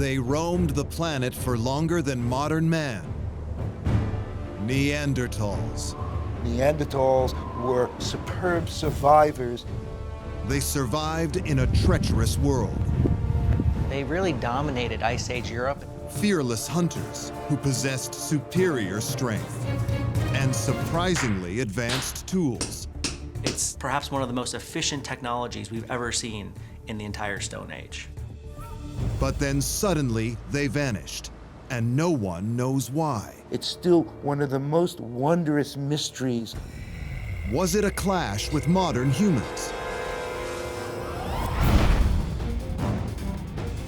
They roamed the planet for longer than modern man. Neanderthals. Neanderthals were superb survivors. They survived in a treacherous world. They really dominated Ice Age Europe. Fearless hunters who possessed superior strength and surprisingly advanced tools. It's perhaps one of the most efficient technologies we've ever seen in the entire Stone Age. But then suddenly they vanished, and no one knows why. It's still one of the most wondrous mysteries. Was it a clash with modern humans?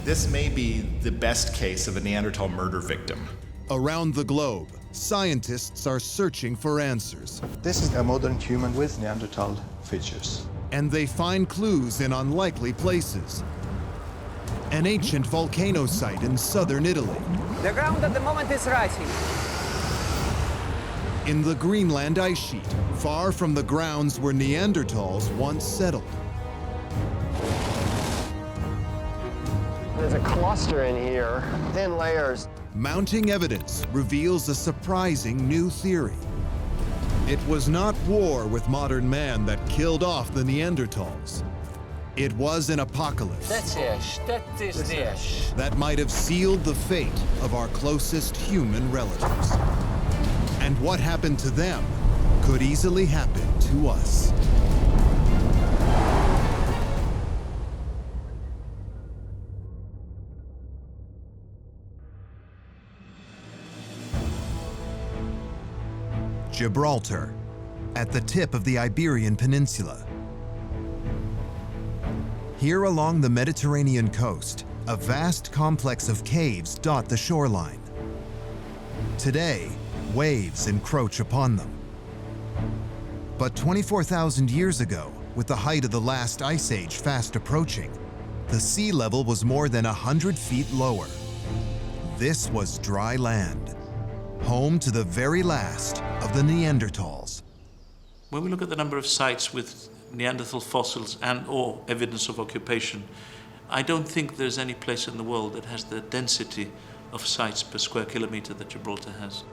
This may be the best case of a Neanderthal murder victim. Around the globe, scientists are searching for answers. This is a modern human with Neanderthal features. And they find clues in unlikely places. An ancient volcano site in southern Italy. The ground at the moment is rising. In the Greenland ice sheet, far from the grounds where Neanderthals once settled. There's a cluster in here, thin layers. Mounting evidence reveals a surprising new theory. It was not war with modern man that killed off the Neanderthals. It was an apocalypse that might have sealed the fate of our closest human relatives. And what happened to them could easily happen to us. Gibraltar, at the tip of the Iberian Peninsula. Here along the Mediterranean coast, a vast complex of caves dot the shoreline. Today, waves encroach upon them. But 24,000 years ago, with the height of the last ice age fast approaching, the sea level was more than 100 feet lower. This was dry land, home to the very last of the Neanderthals. When we look at the number of sites with Neanderthal fossils and/or evidence of occupation, I don't think there's any place in the world that has the density of sites per square kilometer that Gibraltar has.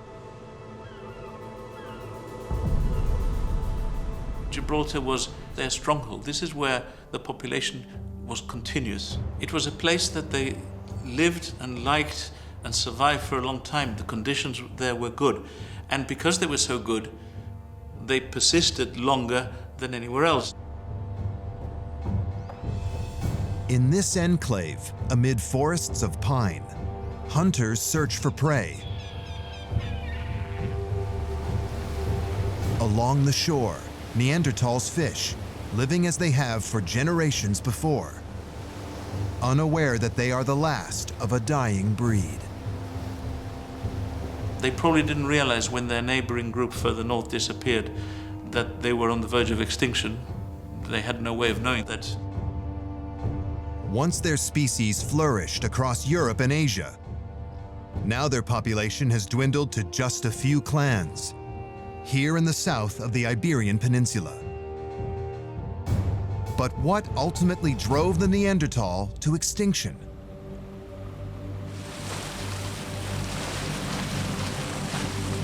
Gibraltar was their stronghold. This is where the population was continuous. It was a place that they lived and liked and survived for a long time. The conditions there were good. And because they were so good, they persisted longer than anywhere else. In this enclave, amid forests of pine, hunters search for prey. Along the shore, Neanderthals fish, living as they have for generations before, unaware that they are the last of a dying breed. They probably didn't realize when their neighboring group further north disappeared that they were on the verge of extinction. They had no way of knowing that. Once their species flourished across Europe and Asia, now their population has dwindled to just a few clans, here in the south of the Iberian Peninsula. But what ultimately drove the Neanderthal to extinction?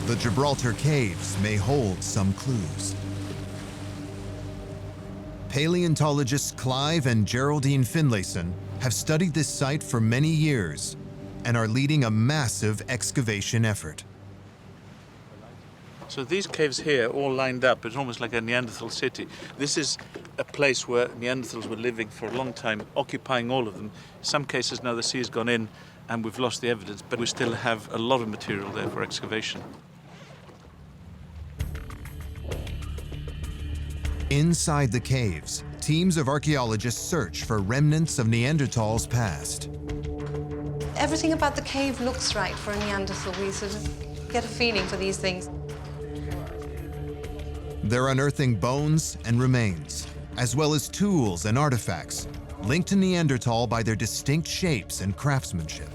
The Gibraltar Caves may hold some clues. Paleontologists Clive and Geraldine Finlayson have studied this site for many years and are leading a massive excavation effort. So these caves here all lined up, it's almost like a Neanderthal city. This is a place where Neanderthals were living for a long time, occupying all of them. In some cases now the sea has gone in and we've lost the evidence, but we still have a lot of material there for excavation. Inside the caves, teams of archaeologists search for remnants of Neanderthals' past. Everything about the cave looks right for a Neanderthal. We sort of get a feeling for these things. They're unearthing bones and remains, as well as tools and artifacts linked to Neanderthal by their distinct shapes and craftsmanship.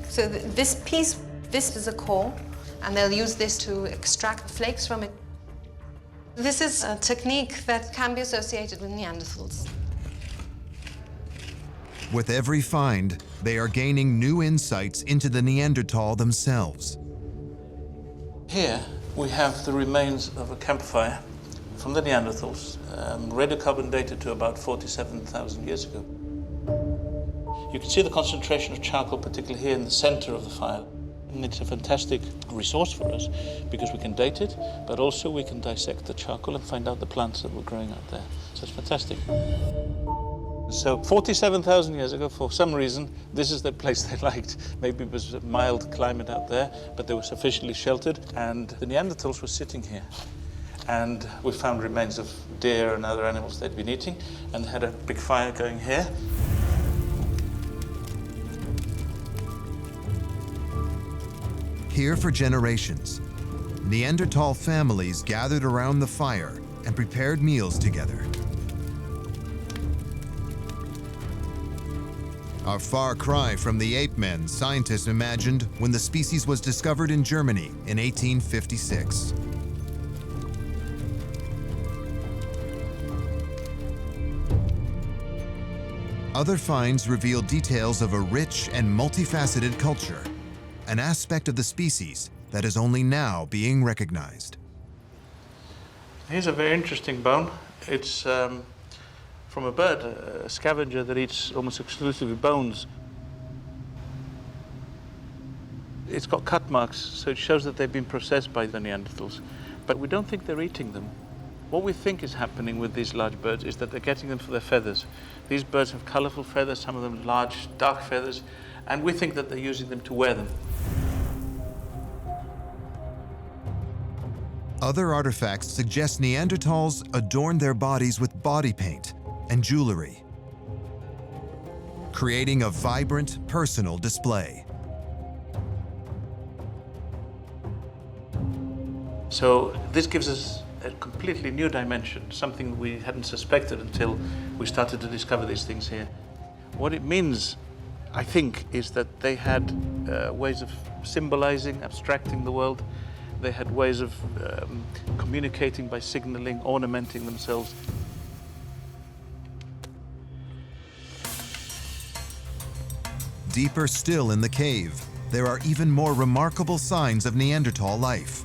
So this piece, this is a core, and they'll use this to extract flakes from it. This is a technique that can be associated with Neanderthals. With every find, they are gaining new insights into the Neanderthal themselves. Here we have the remains of a campfire from the Neanderthals, radiocarbon dated to about 47,000 years ago. You can see the concentration of charcoal, particularly here in the center of the fire. And it's a fantastic resource for us because we can date it, but also we can dissect the charcoal and find out the plants that were growing out there. So it's fantastic. So 47,000 years ago, for some reason, this is the place they liked. Maybe it was a mild climate out there, but they were sufficiently sheltered, and the Neanderthals were sitting here. And we found remains of deer and other animals they'd been eating, and they had a big fire going here. Here for generations, Neanderthal families gathered around the fire and prepared meals together. A far cry from the ape men scientists imagined when the species was discovered in Germany in 1856. Other finds reveal details of a rich and multifaceted culture, an aspect of the species that is only now being recognized. Here's a very interesting bone. It's from a bird, a scavenger that eats almost exclusively bones. It's got cut marks, so it shows that they've been processed by the Neanderthals. But we don't think they're eating them. What we think is happening with these large birds is that they're getting them for their feathers. These birds have colorful feathers, some of them large, dark feathers, and we think that they're using them to wear them. Other artifacts suggest Neanderthals adorned their bodies with body paint and jewelry, creating a vibrant, personal display. So this gives us a completely new dimension, something we hadn't suspected until we started to discover these things here. What it means, I think, is that they had ways of symbolizing, abstracting the world. They had ways of communicating by signaling, ornamenting themselves. Deeper still in the cave, there are even more remarkable signs of Neanderthal life.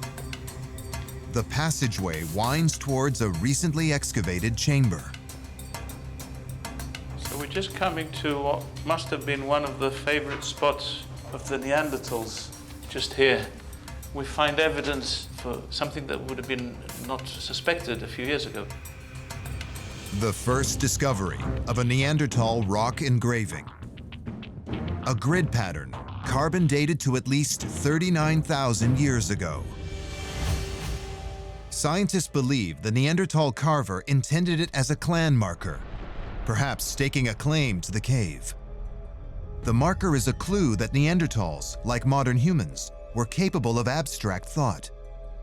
The passageway winds towards a recently excavated chamber. So we're just coming to what must have been one of the favorite spots of the Neanderthals, just here. We find evidence for something that would have been not suspected a few years ago. The first discovery of a Neanderthal rock engraving. A grid pattern, carbon dated to at least 39,000 years ago. Scientists believe the Neanderthal carver intended it as a clan marker, perhaps staking a claim to the cave. The marker is a clue that Neanderthals, like modern humans, were capable of abstract thought,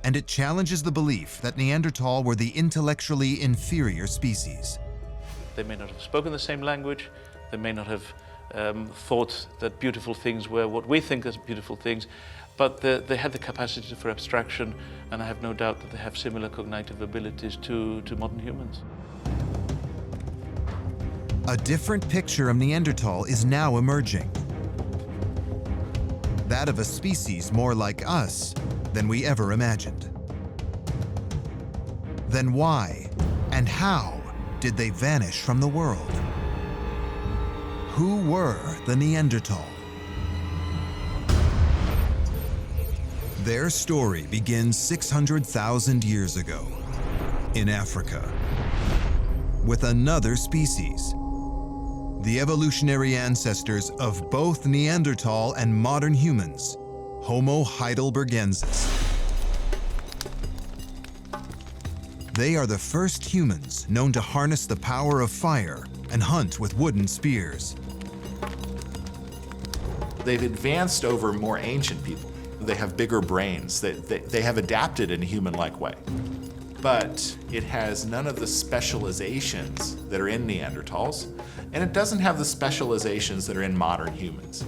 and it challenges the belief that Neanderthal were the intellectually inferior species. They may not have spoken the same language, they may not have thought that beautiful things were what we think as beautiful things, but they had the capacity for abstraction, and I have no doubt that they have similar cognitive abilities to modern humans. A different picture of Neanderthal is now emerging. That of a species more like us than we ever imagined. Then why and how did they vanish from the world? Who were the Neanderthal? Their story begins 600,000 years ago in Africa with another species, the evolutionary ancestors of both Neanderthal and modern humans, Homo heidelbergensis. They are the first humans known to harness the power of fire and hunt with wooden spears. They've advanced over more ancient people. They have bigger brains. They have adapted in a human-like way. But it has none of the specializations that are in Neanderthals, and it doesn't have the specializations that are in modern humans.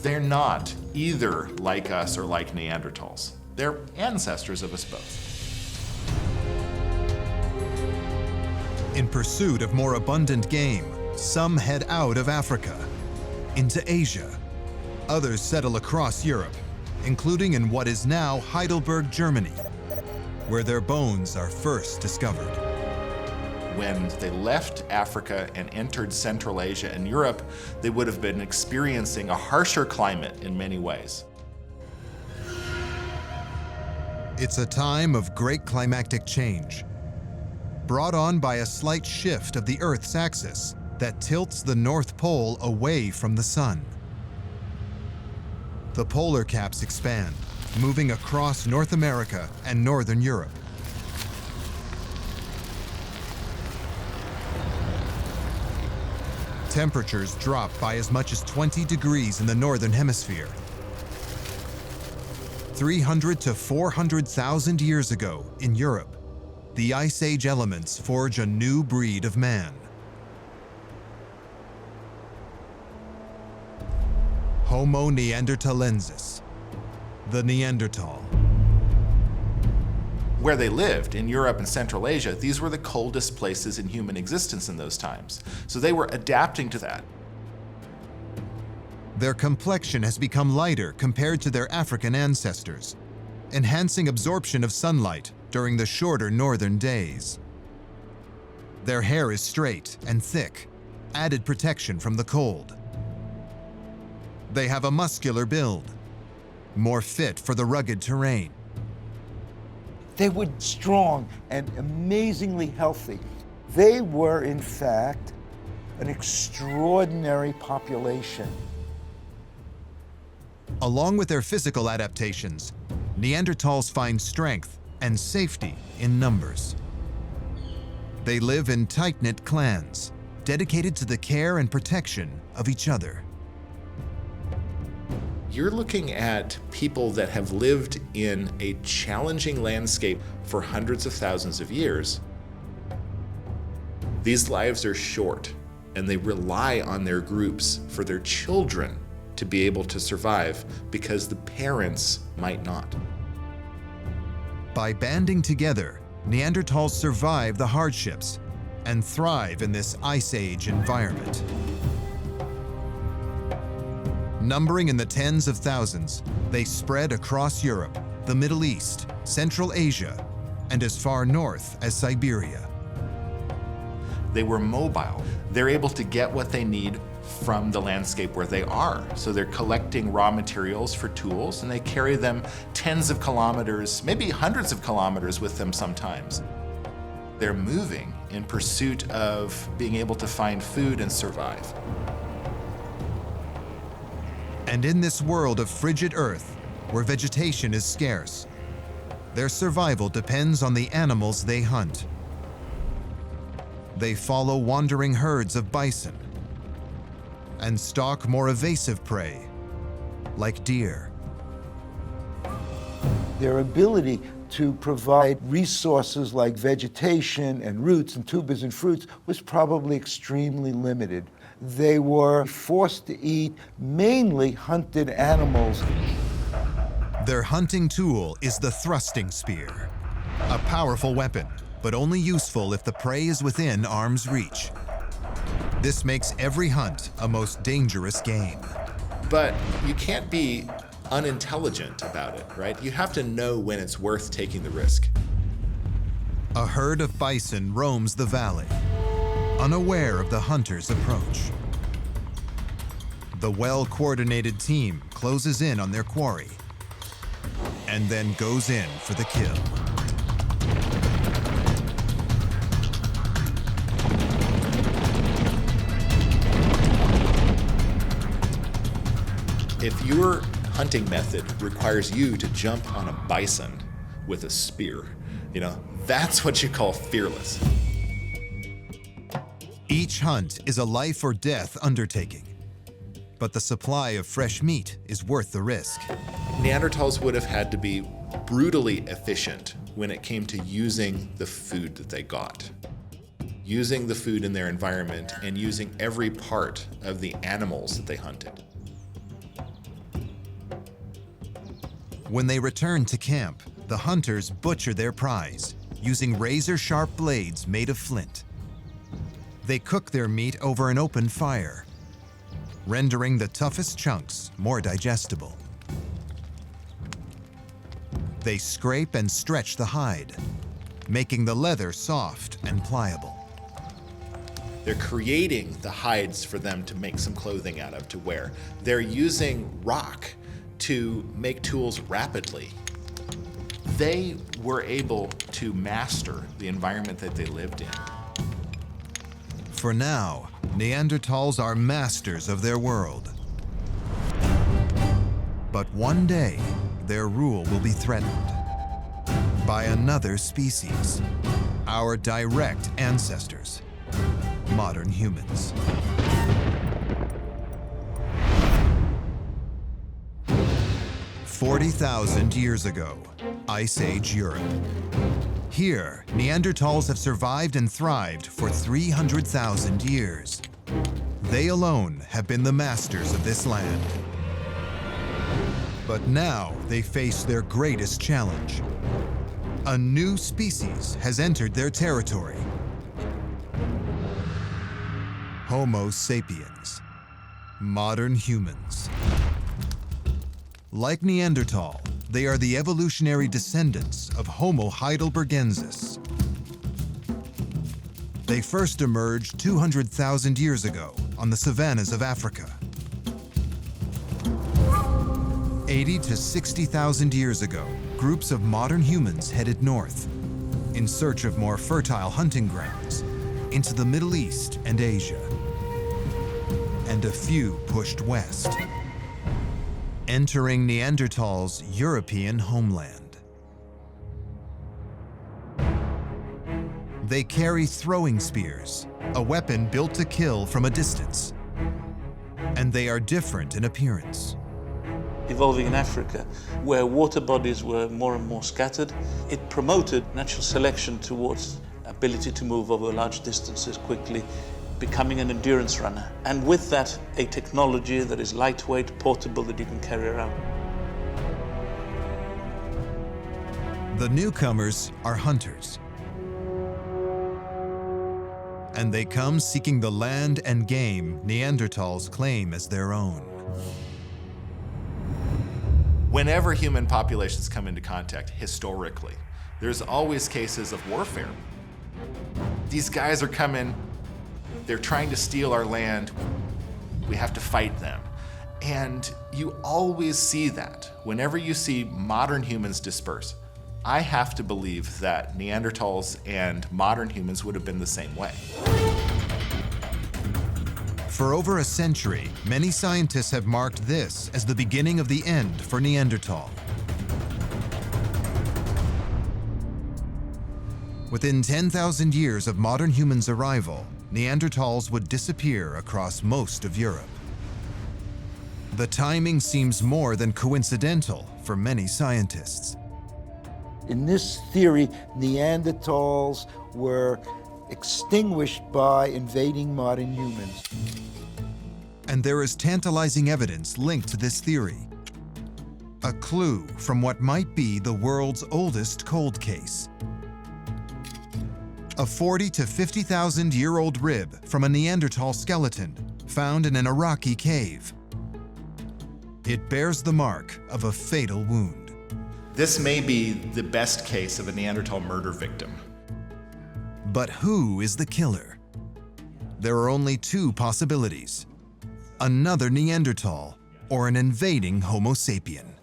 They're not either like us or like Neanderthals. They're ancestors of us both. In pursuit of more abundant game, Some head out of Africa, into Asia. Others settle across Europe, including in what is now Heidelberg, Germany, where their bones are first discovered. When they left Africa and entered Central Asia and Europe, they would have been experiencing a harsher climate in many ways. It's a time of great climactic change, brought on by a slight shift of the Earth's axis that tilts the North Pole away from the Sun. The polar caps expand, moving across North America and Northern Europe. Temperatures drop by as much as 20 degrees in the Northern Hemisphere. 300 to 400,000 years ago in Europe, the Ice Age elements forge a new breed of man. Homo neanderthalensis, the Neanderthal. Where they lived, in Europe and Central Asia, these were the coldest places in human existence in those times. So they were adapting to that. Their complexion has become lighter compared to their African ancestors, enhancing absorption of sunlight during the shorter northern days. Their hair is straight and thick, added protection from the cold. They have a muscular build, more fit for the rugged terrain. They were strong and amazingly healthy. They were, in fact, an extraordinary population. Along with their physical adaptations, Neanderthals find strength and safety in numbers. They live in tight-knit clans, dedicated to the care and protection of each other. You're looking at people that have lived in a challenging landscape for hundreds of thousands of years. These lives are short, and they rely on their groups for their children to be able to survive because the parents might not. By banding together, Neanderthals survive the hardships and thrive in this Ice Age environment. Numbering in the tens of thousands, they spread across Europe, the Middle East, Central Asia, and as far north as Siberia. They were mobile. They're able to get what they need from the landscape where they are. So they're collecting raw materials for tools, and they carry them tens of kilometers, maybe hundreds of kilometers with them sometimes. They're moving in pursuit of being able to find food and survive. And in this world of frigid Earth, where vegetation is scarce, their survival depends on the animals they hunt. They follow wandering herds of bison and stalk more evasive prey, like deer. Their ability to provide resources like vegetation and roots and tubers and fruits was probably extremely limited. They were forced to eat mainly hunted animals. Their hunting tool is the thrusting spear, a powerful weapon, but only useful if the prey is within arm's reach. This makes every hunt a most dangerous game. But you can't be unintelligent about it, right? You have to know when it's worth taking the risk. A herd of bison roams the valley, unaware of the hunter's approach. The well-coordinated team closes in on their quarry and then goes in for the kill. If your hunting method requires you to jump on a bison with a spear, that's what you call fearless. Each hunt is a life or death undertaking, but the supply of fresh meat is worth the risk. Neanderthals would have had to be brutally efficient when it came to using the food that they got. Using the food in their environment and using every part of the animals that they hunted. When they return to camp, the hunters butcher their prize using razor-sharp blades made of flint. They cook their meat over an open fire, rendering the toughest chunks more digestible. They scrape and stretch the hide, making the leather soft and pliable. They're creating the hides for them to make some clothing out of to wear. They're using rock to make tools rapidly. They were able to master the environment that they lived in. For now, Neanderthals are masters of their world. But one day, their rule will be threatened by another species, our direct ancestors, modern humans. "40,000 years ago, Ice Age Europe. Here, Neanderthals have survived and thrived for 300,000 years. They alone have been the masters of this land. But now they face their greatest challenge. A new species has entered their territory. Homo sapiens, modern humans. Like Neanderthal, they are the evolutionary descendants of Homo heidelbergensis. They first emerged 200,000 years ago on the savannas of Africa. 80 to 60,000 years ago, groups of modern humans headed north in search of more fertile hunting grounds into the Middle East and Asia. And a few pushed west, entering Neanderthals' European homeland. They carry throwing spears, a weapon built to kill from a distance. And they are different in appearance. Evolving in Africa, where water bodies were more and more scattered, it promoted natural selection towards ability to move over large distances quickly, becoming an endurance runner. And with that, a technology that is lightweight, portable, that you can carry around. The newcomers are hunters. And they come seeking the land and game Neanderthals claim as their own. Whenever human populations come into contact, historically, there's always cases of warfare. These guys are coming, they're trying to steal our land, we have to fight them. And you always see that. Whenever you see modern humans disperse, I have to believe that Neanderthals and modern humans would have been the same way. For over a century, many scientists have marked this as the beginning of the end for Neanderthal. Within 10,000 years of modern humans' arrival, Neanderthals would disappear across most of Europe. The timing seems more than coincidental for many scientists. In this theory, Neanderthals were extinguished by invading modern humans. And there is tantalizing evidence linked to this theory. A clue from what might be the world's oldest cold case. A 40 to 50,000 year old rib from a Neanderthal skeleton found in an Iraqi cave. It bears the mark of a fatal wound. This may be the best case of a Neanderthal murder victim. But who is the killer? There are only two possibilities: another Neanderthal or an invading Homo sapien.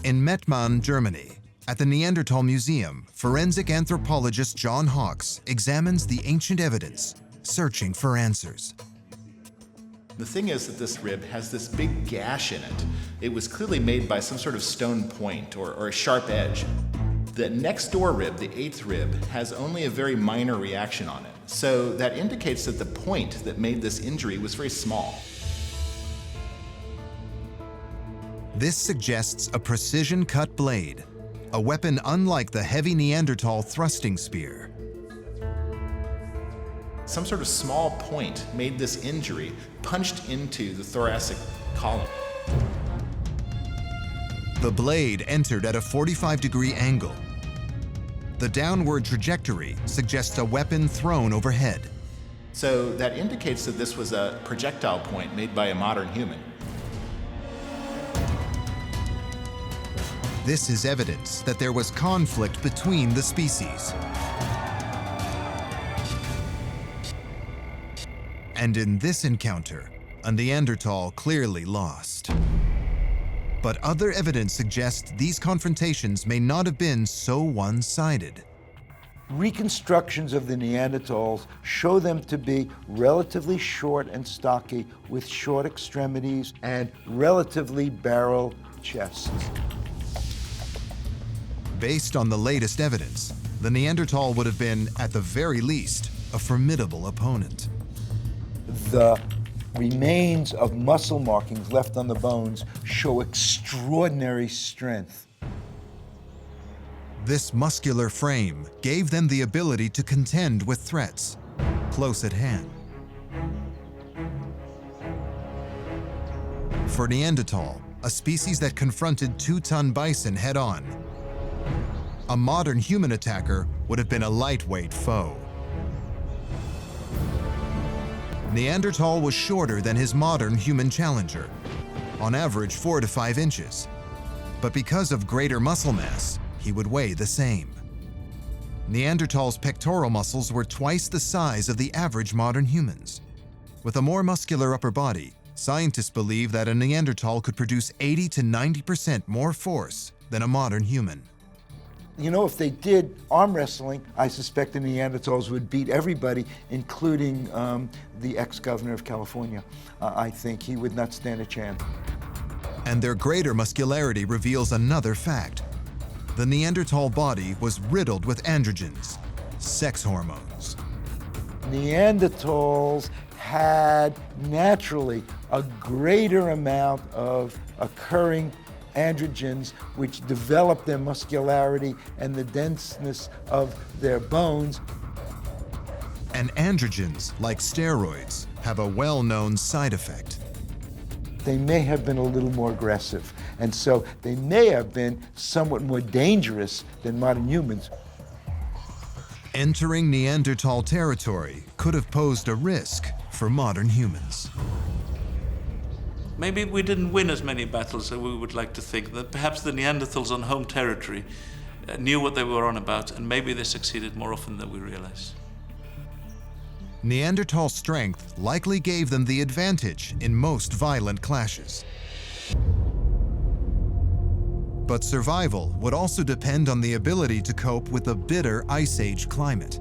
In Mettmann, Germany, at the Neanderthal Museum, forensic anthropologist John Hawks examines the ancient evidence, searching for answers. The thing is that this rib has this big gash in it. It was clearly made by some sort of stone point or a sharp edge. The next door rib, the 8th rib, has only a very minor reaction on it. So that indicates that the point that made this injury was very small. This suggests a precision-cut blade, a weapon unlike the heavy Neanderthal thrusting spear. Some sort of small point made this injury punched into the thoracic column. The blade entered at a 45-degree angle, The downward trajectory suggests a weapon thrown overhead. So that indicates that this was a projectile point made by a modern human. This is evidence that there was conflict between the species. And in this encounter, a Neanderthal clearly lost. But other evidence suggests these confrontations may not have been so one-sided. Reconstructions of the Neanderthals show them to be relatively short and stocky with short extremities and relatively barrel chests. Based on the latest evidence, the Neanderthal would have been, at the very least, a formidable opponent. The remains of muscle markings left on the bones show extraordinary strength. This muscular frame gave them the ability to contend with threats close at hand. For Neanderthal, a species that confronted two-ton bison head-on, a modern human attacker would have been a lightweight foe. Neanderthal was shorter than his modern human challenger, on average 4 to 5 inches. But because of greater muscle mass, he would weigh the same. Neanderthal's pectoral muscles were twice the size of the average modern humans. With a more muscular upper body, scientists believe that a Neanderthal could produce 80 to 90% more force than a modern human. You know, if they did arm wrestling, I suspect the Neanderthals would beat everybody, including the ex-governor of California. I think he would not stand a chance. And their greater muscularity reveals another fact. The Neanderthal body was riddled with androgens, sex hormones. Neanderthals had naturally a greater amount of occurring androgens, which developed their muscularity and the denseness of their bones. And androgens, like steroids, have a well-known side effect. They may have been a little more aggressive, and so they may have been somewhat more dangerous than modern humans. Entering Neanderthal territory could have posed a risk for modern humans. Maybe we didn't win as many battles as we would like to think, that perhaps the Neanderthals on home territory knew what they were on about, and maybe they succeeded more often than we realize. Neanderthal strength likely gave them the advantage in most violent clashes. But survival would also depend on the ability to cope with a bitter Ice Age climate.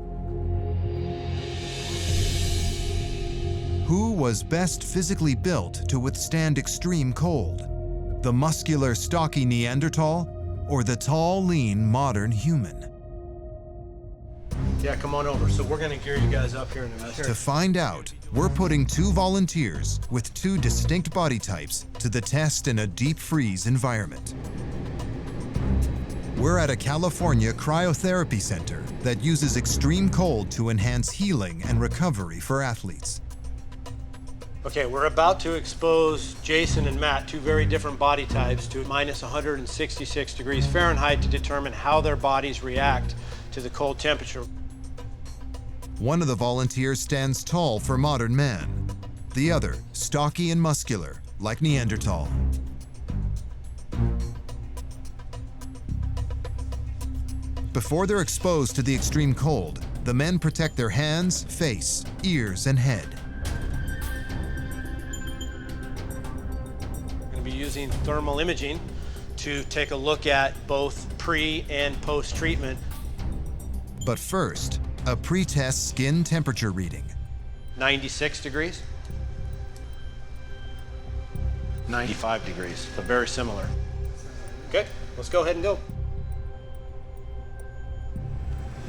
Who was best physically built to withstand extreme cold? The muscular, stocky Neanderthal or the tall, lean, modern human? Yeah, come on over. So we're gonna gear you guys up here in a minute. To find out, we're putting 2 volunteers with 2 distinct body types to the test in a deep freeze environment. We're at a California cryotherapy center that uses extreme cold to enhance healing and recovery for athletes. Okay, we're about to expose Jason and Matt, 2 very different body types, to minus 166 degrees Fahrenheit to determine how their bodies react to the cold temperature. One of the volunteers stands tall for modern man. The other, stocky and muscular, like Neanderthal. Before they're exposed to the extreme cold, the men protect their hands, face, ears, and head. Be using thermal imaging to take a look at both pre and post treatment. But first, a pre-test skin temperature reading. 96 degrees. 95 degrees, but very similar. Okay, let's go ahead and go.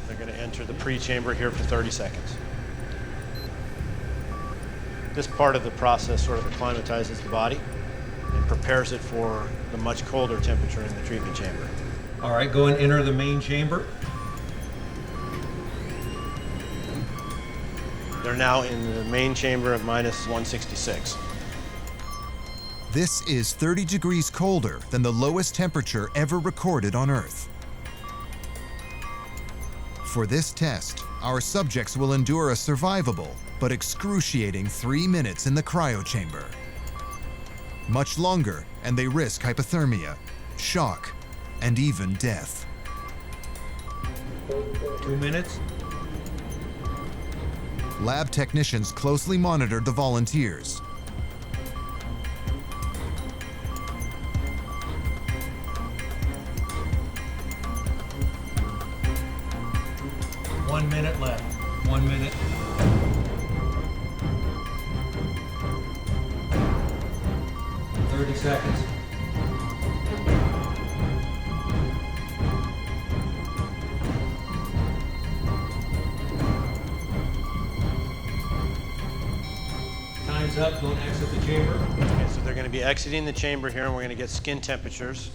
They're going to enter the pre-chamber here for 30 seconds. This part of the process sort of acclimatizes the body and prepares it for the much colder temperature in the treatment chamber. All right, go and enter the main chamber. They're now in the main chamber of minus 166. This is 30 degrees colder than the lowest temperature ever recorded on Earth. For this test, our subjects will endure a survivable but excruciating 3 minutes in the cryochamber. Much longer, and they risk hypothermia, shock, and even death. 2 minutes. Lab technicians closely monitored the volunteers. One minute left. 1 minute. Seconds. Time's up. Don't exit the chamber. Okay, so they're going to be exiting the chamber here, and we're going to get skin temperatures.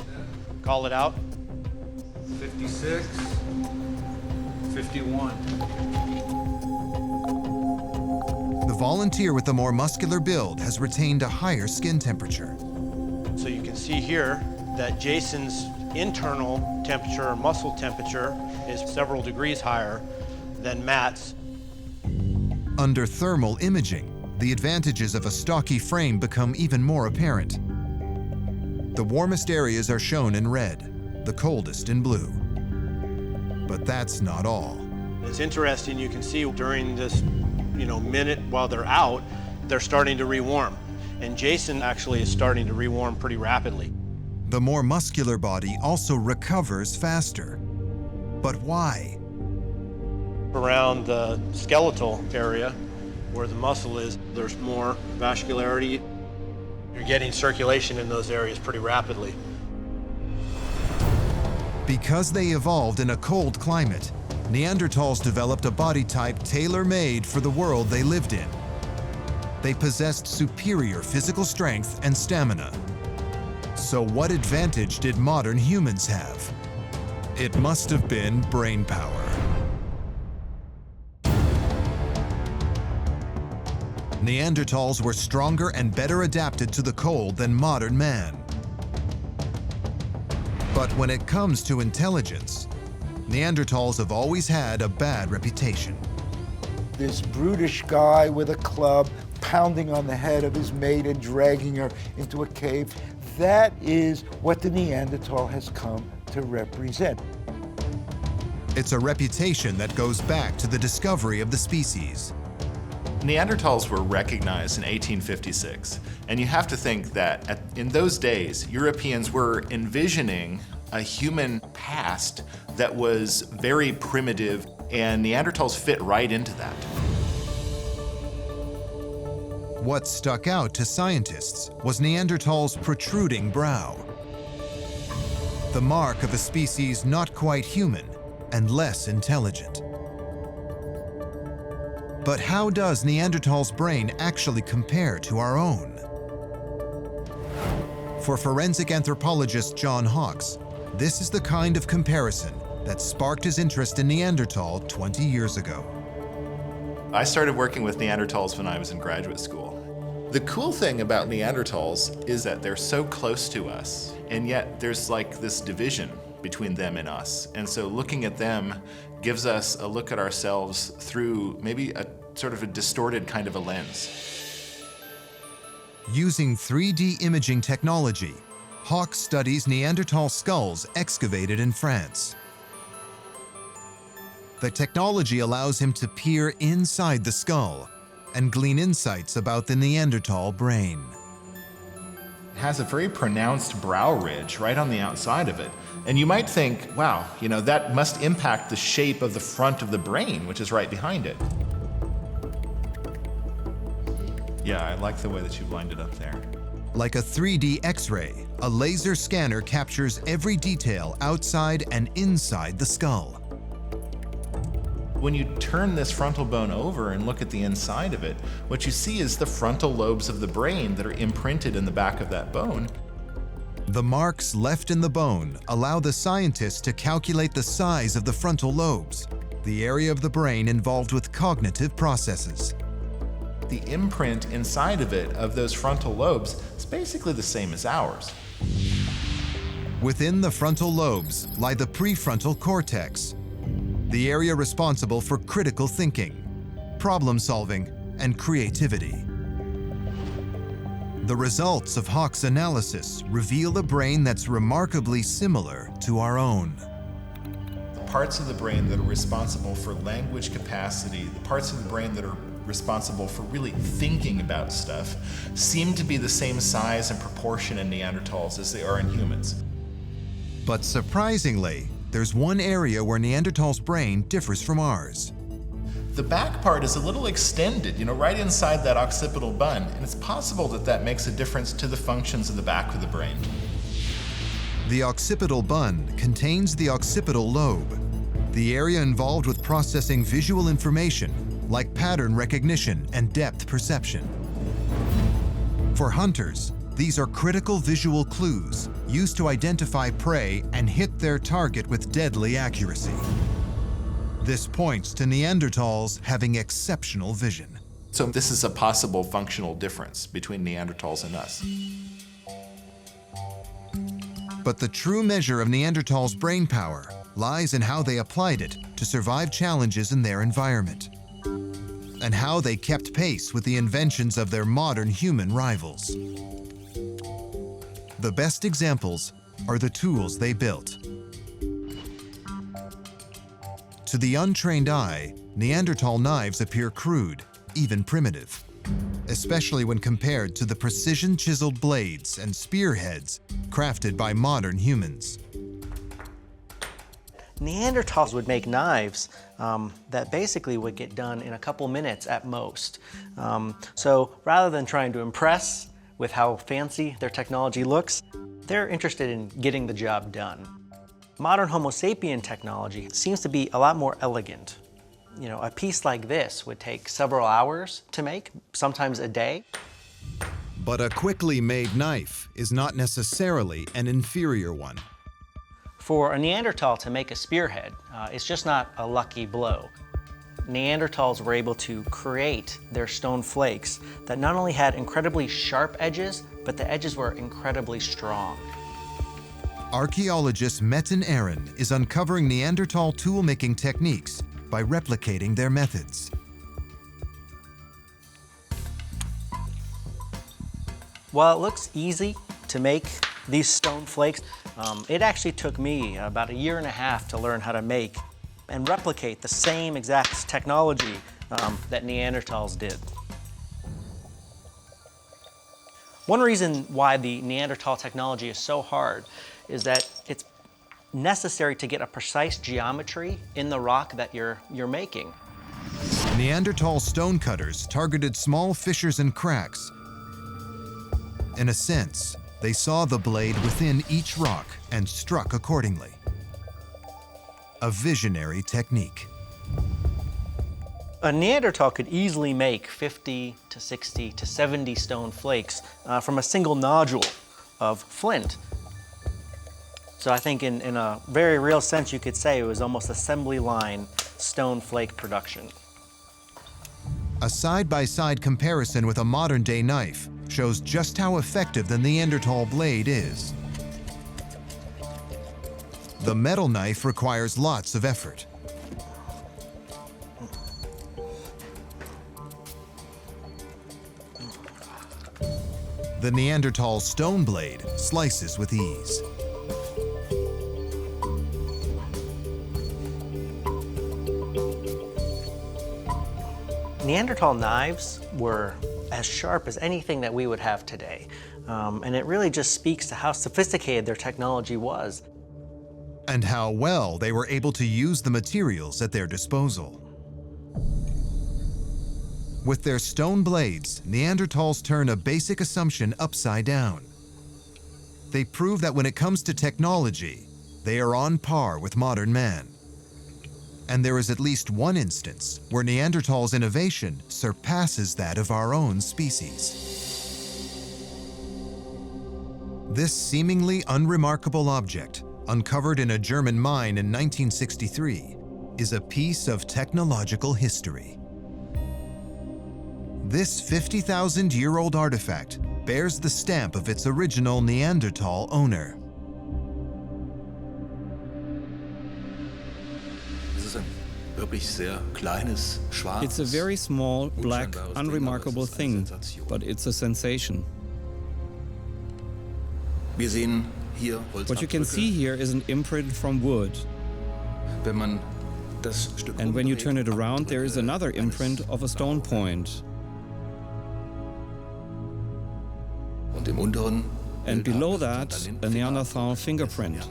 Call it out. 56. 51. The volunteer with the more muscular build has retained a higher skin temperature. So you can see here that Jason's internal temperature or muscle temperature is several degrees higher than Matt's. Under thermal imaging, the advantages of a stocky frame become even more apparent. The warmest areas are shown in red, the coldest in blue. But that's not all. It's interesting, you can see during this minute while they're out, they're starting to rewarm. And Jason actually is starting to rewarm pretty rapidly. The more muscular body also recovers faster. But why? Around the skeletal area, where the muscle is, there's more vascularity. You're getting circulation in those areas pretty rapidly. Because they evolved in a cold climate, Neanderthals developed a body type tailor-made for the world they lived in. They possessed superior physical strength and stamina. So what advantage did modern humans have? It must have been brain power. Neanderthals were stronger and better adapted to the cold than modern man. But when it comes to intelligence, Neanderthals have always had a bad reputation. This brutish guy with a club pounding on the head of his mate and dragging her into a cave, that is what the Neanderthal has come to represent. It's a reputation that goes back to the discovery of the species. Neanderthals were recognized in 1856, and you have to think that in those days, Europeans were envisioning a human past that was very primitive, and Neanderthals fit right into that. What stuck out to scientists was Neanderthals' protruding brow, the mark of a species not quite human and less intelligent. But how does Neanderthals' brain actually compare to our own? For forensic anthropologist John Hawks, this is the kind of comparison that sparked his interest in Neanderthal 20 years ago. I started working with Neanderthals when I was in graduate school. The cool thing about Neanderthals is that they're so close to us, and yet there's like this division between them and us. And so looking at them gives us a look at ourselves through maybe a sort of a distorted kind of a lens. Using 3D imaging technology, Hawks studies Neanderthal skulls excavated in France. The technology allows him to peer inside the skull and glean insights about the Neanderthal brain. It has a very pronounced brow ridge right on the outside of it. And you might think, wow, that must impact the shape of the front of the brain, which is right behind it. Yeah, I like the way that you've lined it up there. Like a 3D X-ray, a laser scanner captures every detail outside and inside the skull. When you turn this frontal bone over and look at the inside of it, what you see is the frontal lobes of the brain that are imprinted in the back of that bone. The marks left in the bone allow the scientists to calculate the size of the frontal lobes, the area of the brain involved with cognitive processes. The imprint inside of it, of those frontal lobes, is basically the same as ours. Within the frontal lobes lie the prefrontal cortex, the area responsible for critical thinking, problem solving, and creativity. The results of Hock's analysis reveal a brain that's remarkably similar to our own. The parts of the brain that are responsible for language capacity, the parts of the brain that are responsible for really thinking about stuff, seem to be the same size and proportion in Neanderthals as they are in humans. But surprisingly, there's one area where Neanderthal's brain differs from ours. The back part is a little extended, right inside that occipital bun, and it's possible that that makes a difference to the functions of the back of the brain. The occipital bun contains the occipital lobe, the area involved with processing visual information like pattern recognition and depth perception. For hunters, these are critical visual clues used to identify prey and hit their target with deadly accuracy. This points to Neanderthals having exceptional vision. So this is a possible functional difference between Neanderthals and us. But the true measure of Neanderthals' brain power lies in how they applied it to survive challenges in their environment, and how they kept pace with the inventions of their modern human rivals. The best examples are the tools they built. To the untrained eye, Neanderthal knives appear crude, even primitive, especially when compared to the precision-chiseled blades and spearheads crafted by modern humans. Neanderthals would make knives that basically would get done in a couple minutes at most. So rather than trying to impress with how fancy their technology looks, they're interested in getting the job done. Modern Homo sapien technology seems to be a lot more elegant. A piece like this would take several hours to make, sometimes a day. But a quickly made knife is not necessarily an inferior one. For a Neanderthal to make a spearhead, it's just not a lucky blow. Neanderthals were able to create their stone flakes that not only had incredibly sharp edges, but the edges were incredibly strong. Archaeologist Metin Eren is uncovering Neanderthal tool-making techniques by replicating their methods. While it looks easy to make these stone flakes, it actually took me about 1.5 years to learn how to make and replicate the same exact technology that Neanderthals did. One reason why the Neanderthal technology is so hard is that it's necessary to get a precise geometry in the rock that you're making. Neanderthal stonecutters targeted small fissures and cracks. In a sense, they saw the blade within each rock and struck accordingly. A visionary technique. A Neanderthal could easily make 50 to 60 to 70 stone flakes from a single nodule of flint. So I think in a very real sense, you could say it was almost assembly line stone flake production. A side-by-side comparison with a modern-day knife shows just how effective the Neanderthal blade is. The metal knife requires lots of effort. The Neanderthal stone blade slices with ease. Neanderthal knives were as sharp as anything that we would have today. And it really just speaks to how sophisticated their technology was. And how well they were able to use the materials at their disposal. With their stone blades, Neanderthals turn a basic assumption upside down. They prove that when it comes to technology, they are on par with modern man. And there is at least one instance where Neanderthals' innovation surpasses that of our own species. This seemingly unremarkable object, uncovered in a German mine in 1963, is a piece of technological history. This 50,000-year-old artifact bears the stamp of its original Neanderthal owner. This is an It's a very small, black, unremarkable thing, but it's a sensation. What you can see here is an imprint from wood. And when you turn it around, there is another imprint of a stone point. And below that, a Neanderthal fingerprint.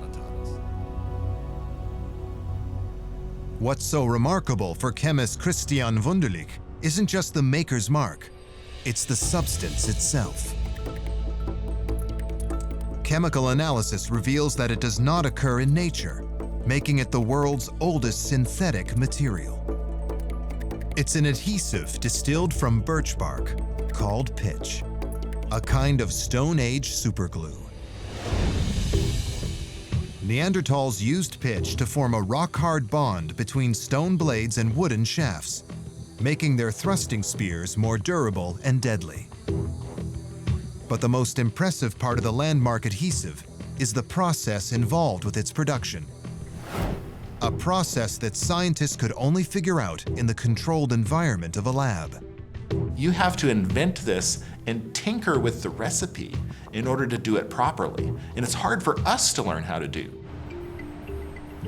What's so remarkable for chemist Christian Wunderlich isn't just the maker's mark, it's the substance itself. Chemical analysis reveals that it does not occur in nature, making it the world's oldest synthetic material. It's an adhesive distilled from birch bark called pitch, a kind of Stone Age superglue. Neanderthals used pitch to form a rock-hard bond between stone blades and wooden shafts, making their thrusting spears more durable and deadly. But the most impressive part of the landmark adhesive is the process involved with its production. A process that scientists could only figure out in the controlled environment of a lab. You have to invent this and tinker with the recipe in order to do it properly, and it's hard for us to learn how to do.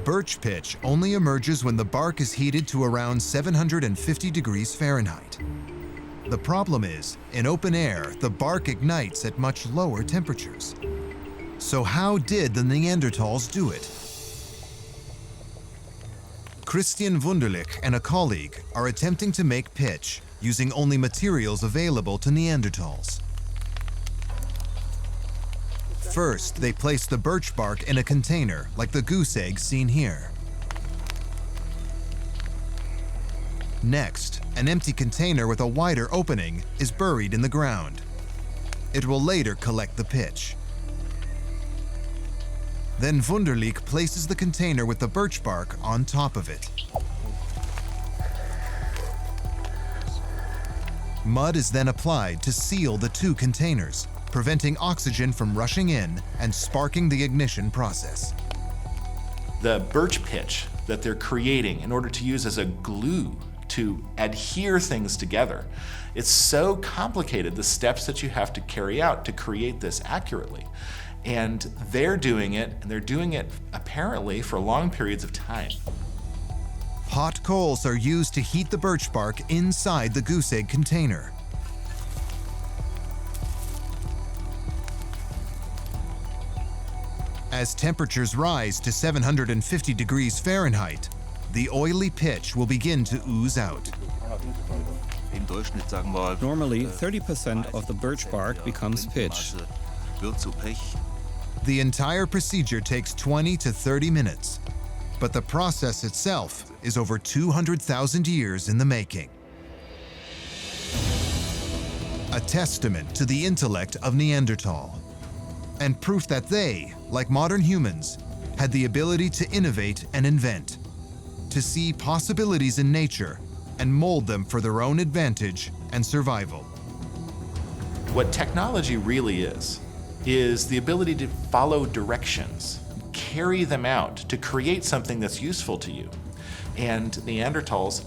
Birch pitch only emerges when the bark is heated to around 750 degrees Fahrenheit. The problem is, in open air, the bark ignites at much lower temperatures. So how did the Neanderthals do it? Christian Wunderlich and a colleague are attempting to make pitch using only materials available to Neanderthals. First, they place the birch bark in a container, like the goose egg seen here. Next, an empty container with a wider opening is buried in the ground. It will later collect the pitch. Then Wunderlich places the container with the birch bark on top of it. Mud is then applied to seal the two containers, preventing oxygen from rushing in and sparking the ignition process. The birch pitch that they're creating in order to use as a glue to adhere things together, it's so complicated, the steps that you have to carry out to create this accurately. And they're doing it, and they're doing it apparently for long periods of time. Hot coals are used to heat the birch bark inside the goose egg container. As temperatures rise to 750 degrees Fahrenheit, the oily pitch will begin to ooze out. Normally, 30% of the birch bark becomes pitch. The entire procedure takes 20 to 30 minutes, but the process itself is over 200,000 years in the making. A testament to the intellect of Neanderthal, and proof that they, like modern humans, had the ability to innovate and invent, to see possibilities in nature and mold them for their own advantage and survival. What technology really is the ability to follow directions, carry them out, to create something that's useful to you. And Neanderthals,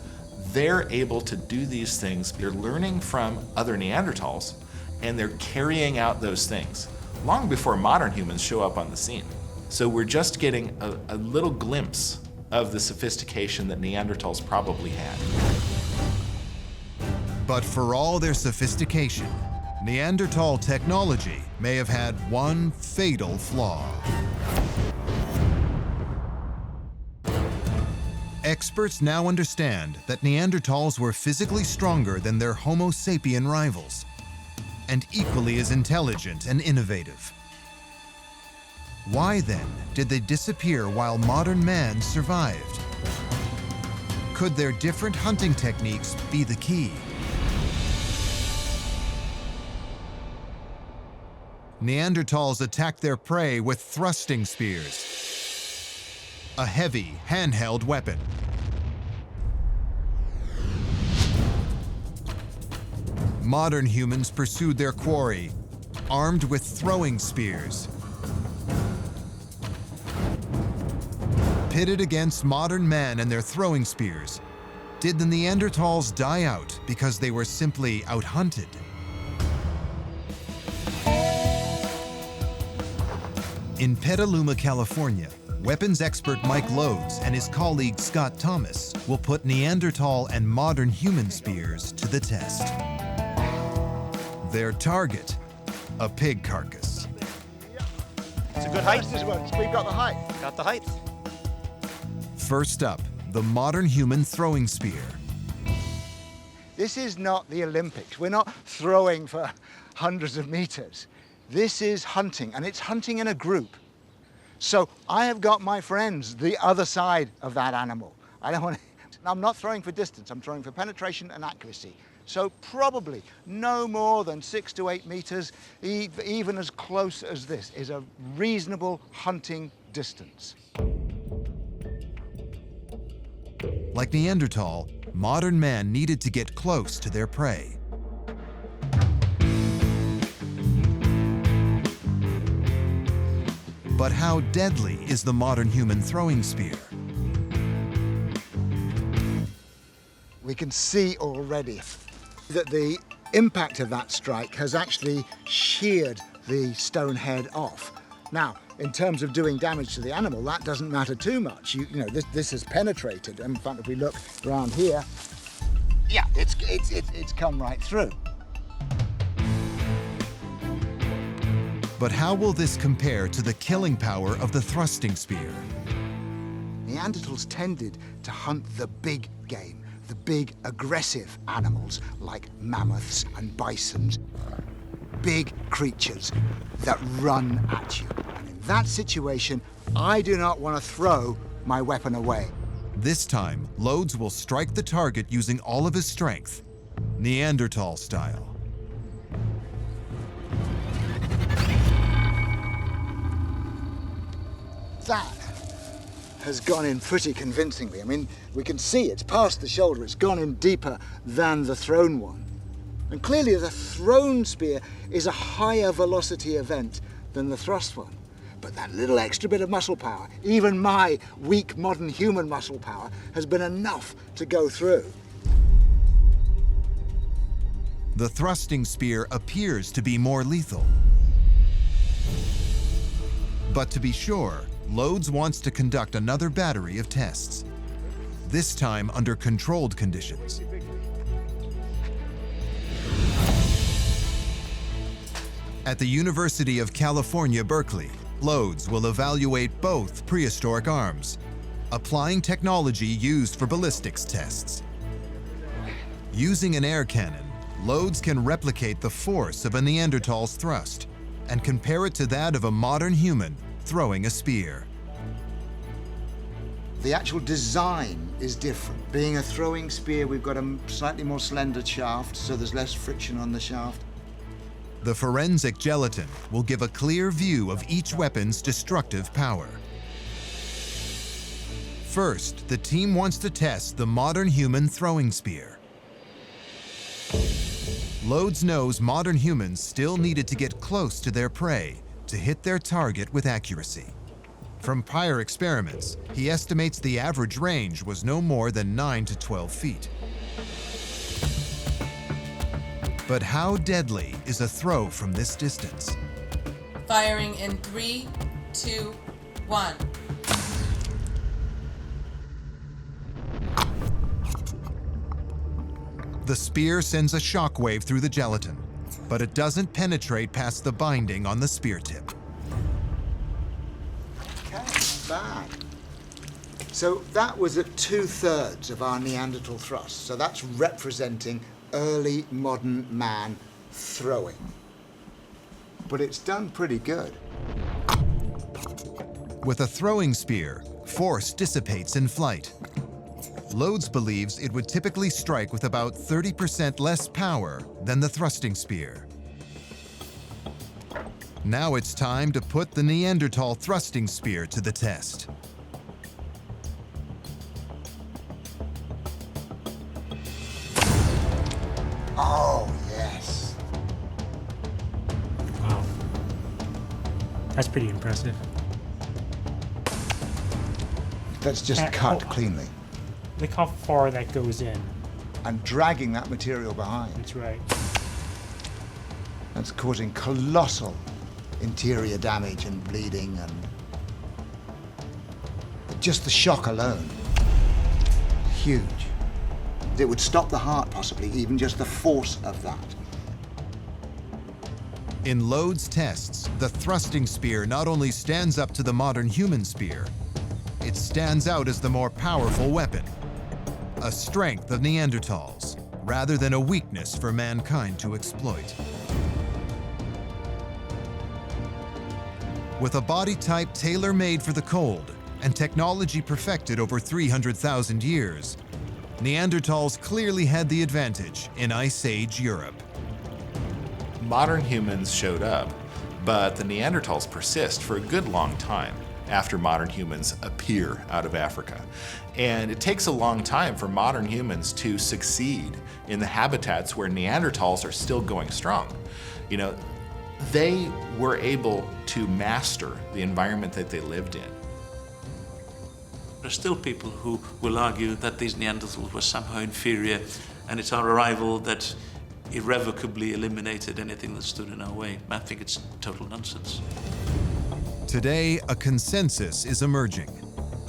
they're able to do these things. They're learning from other Neanderthals, and they're carrying out those things long before modern humans show up on the scene. So we're just getting a little glimpse of the sophistication that Neanderthals probably had. But for all their sophistication, Neanderthal technology may have had one fatal flaw. Experts now understand that Neanderthals were physically stronger than their Homo sapien rivals, and equally as intelligent and innovative. Why then did they disappear while modern man survived? Could their different hunting techniques be the key? Neanderthals attacked their prey with thrusting spears, a heavy, handheld weapon. Modern humans pursued their quarry, armed with throwing spears, Pitted against modern men and their throwing spears, did the Neanderthals die out because they were simply out-hunted? In Petaluma, California, weapons expert Mike Lodes and his colleague Scott Thomas will put Neanderthal and modern human spears to the test. Their target, a pig carcass. It's a good height. We've got the height. Got the height. First up, the modern human throwing spear. This is not the Olympics. We're not throwing for hundreds of meters. This is hunting, and it's hunting in a group. So I have got my friends the other side of that animal. I'm not throwing for distance, I'm throwing for penetration and accuracy. So probably no more than 6 to 8 meters, even as close as this, is a reasonable hunting distance. Like Neanderthal, modern man needed to get close to their prey. But how deadly is the modern human throwing spear? We can see already that the impact of that strike has actually sheared the stone head off. Now, in terms of doing damage to the animal, that doesn't matter too much. You know, this has penetrated. In fact, if we look around here, yeah, it's come right through. But how will this compare to the killing power of the thrusting spear? Neanderthals tended to hunt the big game, the big aggressive animals like mammoths and bisons. Big creatures that run at you. And in that situation, I do not want to throw my weapon away. This time, Lodes will strike the target using all of his strength, Neanderthal style. That has gone in pretty convincingly. I mean, we can see it's past the shoulder. It's gone in deeper than the thrown one. And clearly the thrown spear is a higher velocity event than the thrust one. But that little extra bit of muscle power, even my weak modern human muscle power, has been enough to go through. The thrusting spear appears to be more lethal. But to be sure, Lodes wants to conduct another battery of tests, this time under controlled conditions. At the University of California, Berkeley, Lodes will evaluate both prehistoric arms, applying technology used for ballistics tests. Using an air cannon, Lodes can replicate the force of a Neanderthal's thrust and compare it to that of a modern human throwing a spear. The actual design is different. Being a throwing spear, we've got a slightly more slender shaft, so there's less friction on the shaft. The forensic gelatin will give a clear view of each weapon's destructive power. First, the team wants to test the modern human throwing spear. Lodes knows modern humans still needed to get close to their prey to hit their target with accuracy. From prior experiments, he estimates the average range was no more than 9 to 12 feet. But how deadly is a throw from this distance? Firing in 3, 2, 1. The spear sends a shockwave through the gelatin, but it doesn't penetrate past the binding on the spear tip. Okay, bad. So that was at 2/3 of our Neanderthal thrust. So that's representing early modern man throwing. But it's done pretty good. With a throwing spear, force dissipates in flight. Lodes believes it would typically strike with about 30% less power than the thrusting spear. Now it's time to put the Neanderthal thrusting spear to the test. Oh, yes. Wow. That's pretty impressive. that's just cut cleanly. Look how far that goes in. And dragging that material behind. That's right. That's causing colossal interior damage and bleeding, and just the shock alone, huge. It would stop the heart, possibly, even just the force of that. In Lode's tests, the thrusting spear not only stands up to the modern human spear, it stands out as the more powerful weapon, a strength of Neanderthals, rather than a weakness for mankind to exploit. With a body type tailor-made for the cold and technology perfected over 300,000 years, Neanderthals clearly had the advantage in Ice Age Europe. Modern humans showed up, but the Neanderthals persist for a good long time after modern humans appear out of Africa. And it takes a long time for modern humans to succeed in the habitats where Neanderthals are still going strong. You know, they were able to master the environment that they lived in. There are still people who will argue that these Neanderthals were somehow inferior, and it's our arrival that irrevocably eliminated anything that stood in our way. I think it's total nonsense. Today, a consensus is emerging.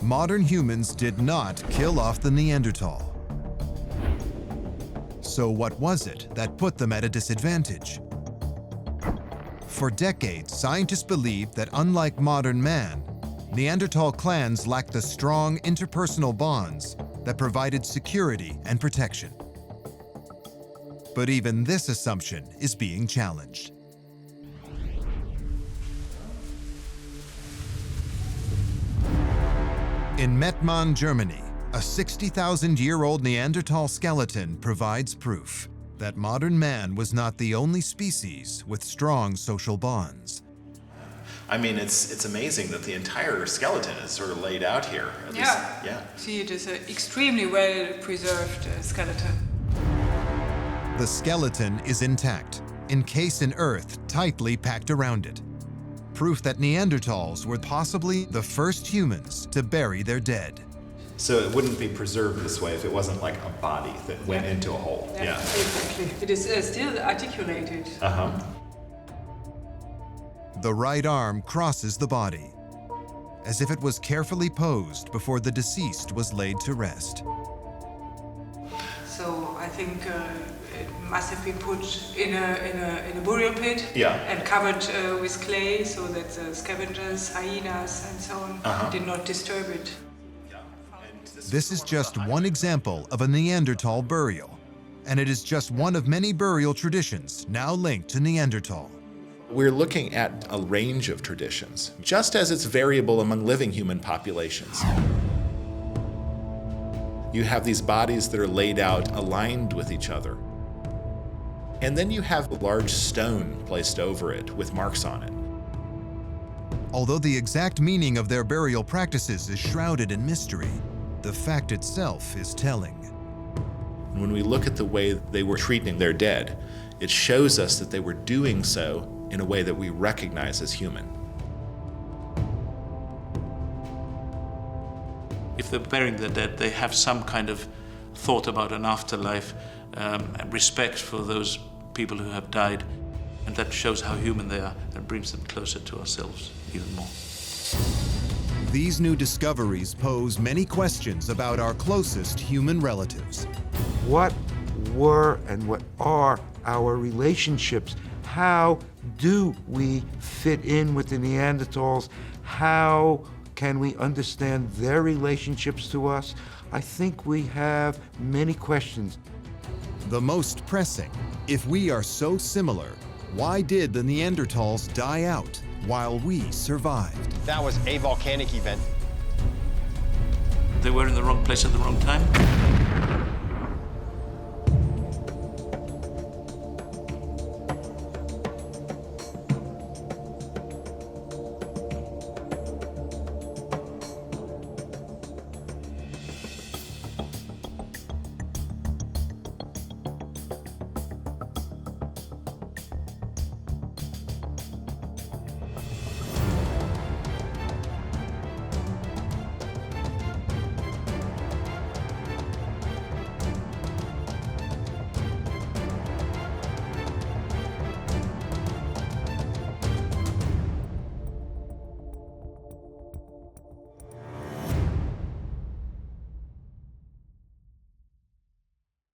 Modern humans did not kill off the Neanderthal. So what was it that put them at a disadvantage? For decades, scientists believed that unlike modern man, Neanderthal clans lacked the strong interpersonal bonds that provided security and protection. But even this assumption is being challenged. In Mettmann, Germany, a 60,000-year-old Neanderthal skeleton provides proof that modern man was not the only species with strong social bonds. I mean, it's amazing that the entire skeleton is sort of laid out here. Yeah. See, it is an extremely well-preserved skeleton. The skeleton is intact, encased in earth tightly packed around it. Proof that Neanderthals were possibly the first humans to bury their dead. So it wouldn't be preserved this way if it wasn't like a body that went into a hole. Yeah, exactly. It is still articulated. Uh-huh. The right arm crosses the body, as if it was carefully posed before the deceased was laid to rest. So I think it must have been put in a burial pit and covered with clay so that the scavengers, hyenas and so on did not disturb it. This is just one example of a Neanderthal burial, and it is just one of many burial traditions now linked to Neanderthal. We're looking at a range of traditions, just as it's variable among living human populations. You have these bodies that are laid out aligned with each other. And then you have a large stone placed over it with marks on it. Although the exact meaning of their burial practices is shrouded in mystery, the fact itself is telling. When we look at the way they were treating their dead, it shows us that they were doing so in a way that we recognize as human. If they're burying their dead, they have some kind of thought about an afterlife, and respect for those people who have died, and that shows how human they are and brings them closer to ourselves even more. These new discoveries pose many questions about our closest human relatives. What were and what are our relationships? How do we fit in with the Neanderthals? How can we understand their relationships to us? I think we have many questions. The most pressing, if we are so similar, why did the Neanderthals die out while we survived? That was a volcanic event. They were in the wrong place at the wrong time.